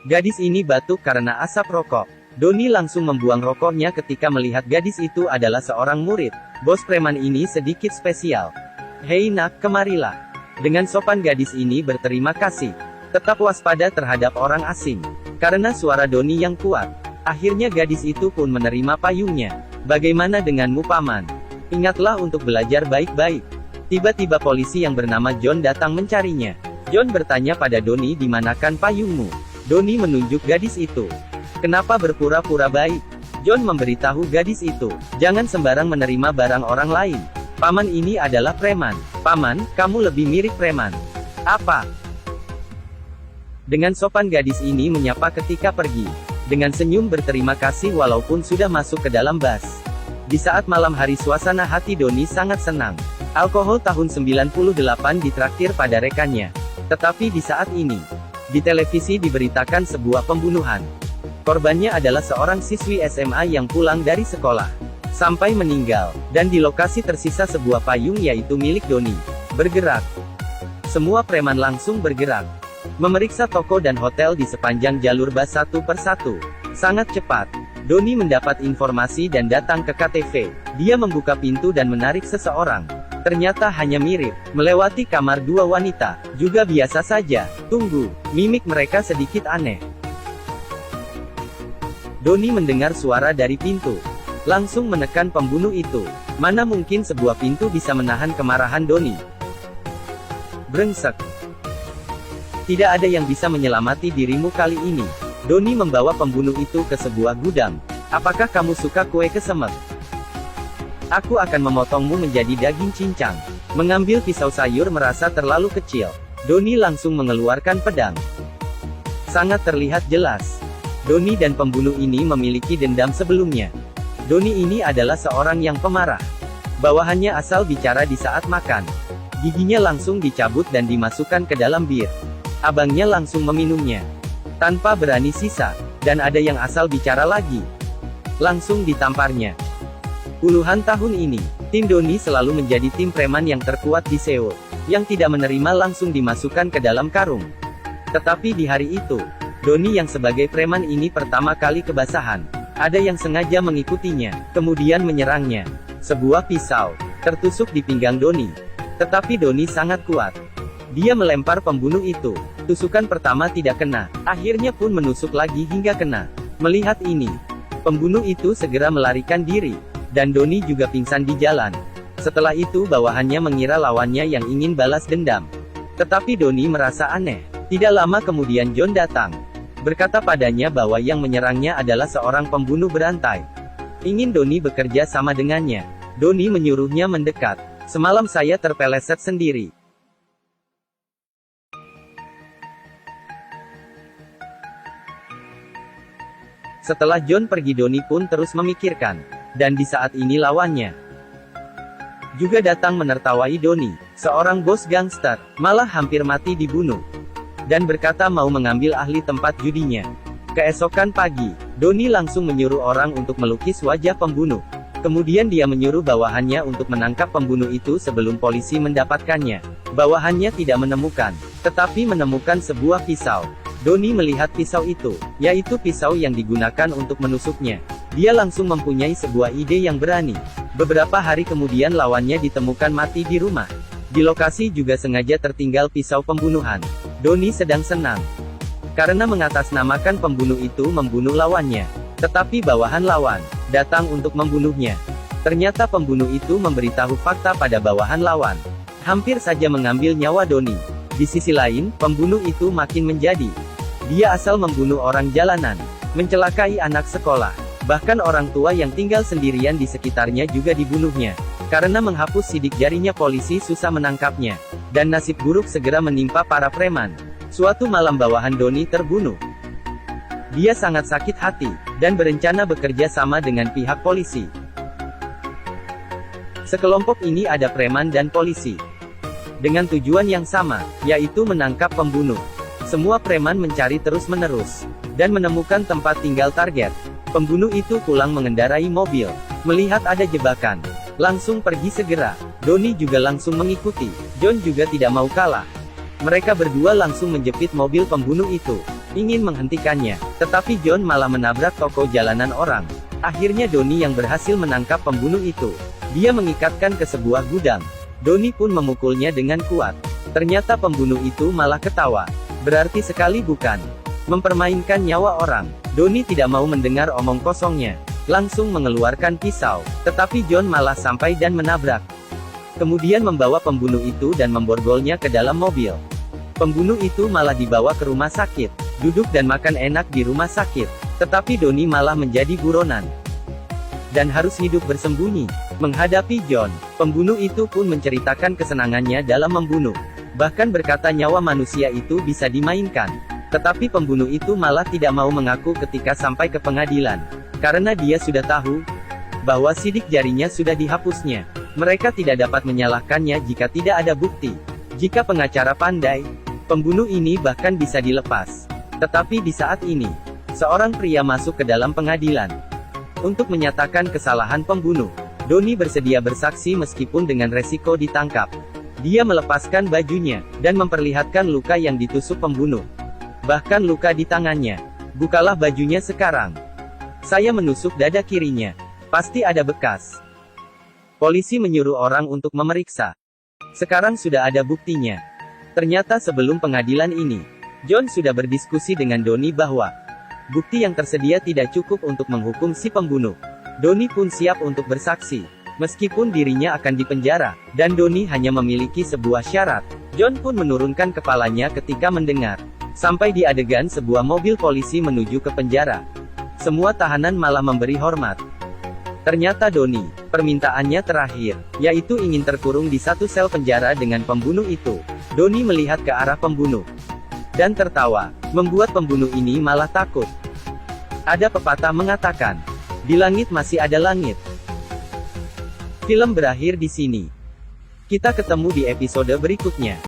Gadis ini batuk karena asap rokok. Doni langsung membuang rokoknya ketika melihat gadis itu adalah seorang murid. Bos preman ini sedikit spesial. "Hei nak, kemarilah." Dengan sopan gadis ini berterima kasih. Tetap waspada terhadap orang asing. Karena suara Doni yang kuat. Akhirnya gadis itu pun menerima payungnya. "Bagaimana denganmu paman? Ingatlah untuk belajar baik-baik." Tiba-tiba polisi yang bernama John datang mencarinya. John bertanya pada Doni, "Di manakan payungmu?" Doni menunjuk gadis itu. "Kenapa berpura-pura baik?" John memberitahu gadis itu, "Jangan sembarang menerima barang orang lain. Paman ini adalah preman." "Paman, kamu lebih mirip preman." "Apa?" Dengan sopan gadis ini menyapa ketika pergi. Dengan senyum berterima kasih walaupun sudah masuk ke dalam bus. Di saat malam hari suasana hati Doni sangat senang. Alkohol tahun 98 ditraktir pada rekannya. Tetapi di saat ini, di televisi diberitakan sebuah pembunuhan. Korbannya adalah seorang siswi SMA yang pulang dari sekolah sampai meninggal, dan di lokasi tersisa sebuah payung yaitu milik Doni. Bergerak. Semua preman langsung bergerak. Memeriksa toko dan hotel di sepanjang jalur bus satu persatu. Sangat cepat. Doni mendapat informasi dan datang ke KTV. Dia membuka pintu dan menarik seseorang. Ternyata hanya mirip. Melewati kamar dua wanita. Juga biasa saja. Tunggu. Mimik mereka sedikit aneh. Doni mendengar suara dari pintu. Langsung menekan pembunuh itu. Mana mungkin sebuah pintu bisa menahan kemarahan Doni. Brengsek. Tidak ada yang bisa menyelamati dirimu kali ini. Doni membawa pembunuh itu ke sebuah gudang. "Apakah kamu suka kue kesemek? Aku akan memotongmu menjadi daging cincang." Mengambil pisau sayur merasa terlalu kecil. Doni langsung mengeluarkan pedang. Sangat terlihat jelas. Doni dan pembunuh ini memiliki dendam sebelumnya. Doni ini adalah seorang yang pemarah. Bawahannya asal bicara di saat makan. Giginya langsung dicabut dan dimasukkan ke dalam bir. Abangnya langsung meminumnya. Tanpa berani sisa. Dan ada yang asal bicara lagi. Langsung ditamparnya. Puluhan tahun ini, tim Doni selalu menjadi tim preman yang terkuat di Seoul. Yang tidak menerima langsung dimasukkan ke dalam karung. Tetapi di hari itu, Doni yang sebagai preman ini pertama kali kebasahan. Ada yang sengaja mengikutinya, kemudian menyerangnya. Sebuah pisau tertusuk di pinggang Doni. Tetapi Doni sangat kuat. Dia melempar pembunuh itu. Tusukan pertama tidak kena, akhirnya pun menusuk lagi hingga kena. Melihat ini, pembunuh itu segera melarikan diri. Dan Doni juga pingsan di jalan. Setelah itu bawahannya mengira lawannya yang ingin balas dendam. Tetapi Doni merasa aneh. Tidak lama kemudian John datang. Berkata padanya bahwa yang menyerangnya adalah seorang pembunuh berantai. Ingin Doni bekerja sama dengannya. Doni menyuruhnya mendekat. "Semalam saya terpeleset sendiri. Setelah John pergi Doni pun terus memikirkan. Dan di saat ini lawannya juga datang menertawai Doni. Seorang bos gangster, malah hampir mati dibunuh. Dan berkata mau mengambil ahli tempat judinya. Keesokan pagi, Doni langsung menyuruh orang untuk melukis wajah pembunuh. Kemudian dia menyuruh bawahannya untuk menangkap pembunuh itu sebelum polisi mendapatkannya. Bawahannya tidak menemukan, tetapi menemukan sebuah pisau. Doni melihat pisau itu, yaitu pisau yang digunakan untuk menusuknya. Dia langsung mempunyai sebuah ide yang berani. Beberapa hari kemudian lawannya ditemukan mati di rumah. Di lokasi juga sengaja tertinggal pisau pembunuhan. Doni sedang senang. Karena mengatasnamakan pembunuh itu membunuh lawannya. Tetapi bawahan lawan datang untuk membunuhnya. Ternyata pembunuh itu memberitahu fakta pada bawahan lawan. Hampir saja mengambil nyawa Doni. Di sisi lain, pembunuh itu makin menjadi. Dia asal membunuh orang jalanan, mencelakai anak sekolah. Bahkan orang tua yang tinggal sendirian di sekitarnya juga dibunuhnya. Karena menghapus sidik jarinya polisi susah menangkapnya. Dan nasib buruk segera menimpa para preman. Suatu malam bawahan Doni terbunuh. Dia sangat sakit hati, dan berencana bekerja sama dengan pihak polisi. Sekelompok ini ada preman dan polisi. Dengan tujuan yang sama, yaitu menangkap pembunuh. Semua preman mencari terus-menerus, dan menemukan tempat tinggal target. Pembunuh itu pulang mengendarai mobil. Melihat ada jebakan, langsung pergi segera. Doni juga langsung mengikuti. John juga tidak mau kalah. Mereka berdua langsung menjepit mobil pembunuh itu. ingin menghentikannya, tetapi John malah menabrak toko jalanan orang. Akhirnya Donnie yang berhasil menangkap pembunuh itu. Dia mengikatkan ke sebuah gudang. Donnie pun memukulnya dengan kuat. Ternyata pembunuh itu malah ketawa. Berarti sekali bukan mempermainkan nyawa orang. Donnie tidak mau mendengar omong kosongnya. Langsung mengeluarkan pisau. Tetapi John malah sampai dan menabrak. Kemudian membawa pembunuh itu dan memborgolnya ke dalam mobil. Pembunuh itu malah dibawa ke rumah sakit. Duduk dan makan enak di rumah sakit. Tetapi Donnie malah menjadi buronan. Dan harus hidup bersembunyi. Menghadapi John, pembunuh itu pun menceritakan kesenangannya dalam membunuh. Bahkan berkata nyawa manusia itu bisa dimainkan. Tetapi pembunuh itu malah tidak mau mengaku ketika sampai ke pengadilan. Karena dia sudah tahu bahwa sidik jarinya sudah dihapusnya. Mereka tidak dapat menyalahkannya jika tidak ada bukti. Jika pengacara pandai, pembunuh ini bahkan bisa dilepas. Tetapi di saat ini, seorang pria masuk ke dalam pengadilan untuk menyatakan kesalahan pembunuh. Donnie bersedia bersaksi meskipun dengan resiko ditangkap. Dia melepaskan bajunya dan memperlihatkan luka yang ditusuk pembunuh. Bahkan luka di tangannya. Bukalah bajunya sekarang. Saya menusuk dada kirinya. Pasti ada bekas. Polisi menyuruh orang untuk memeriksa. Sekarang sudah ada buktinya. Ternyata sebelum pengadilan ini, John sudah berdiskusi dengan Donnie bahwa bukti yang tersedia tidak cukup untuk menghukum si pembunuh. Donnie pun siap untuk bersaksi, meskipun dirinya akan dipenjara, dan Donnie hanya memiliki sebuah syarat. John pun menurunkan kepalanya ketika mendengar. Sampai di adegan sebuah mobil polisi menuju ke penjara. Semua tahanan malah memberi hormat. Ternyata Donnie, permintaannya terakhir, yaitu ingin terkurung di satu sel penjara dengan pembunuh itu. Donnie melihat ke arah pembunuh dan tertawa, membuat pembunuh ini malah takut. Ada pepatah mengatakan, di langit masih ada langit. Film berakhir di sini. Kita ketemu di episode berikutnya.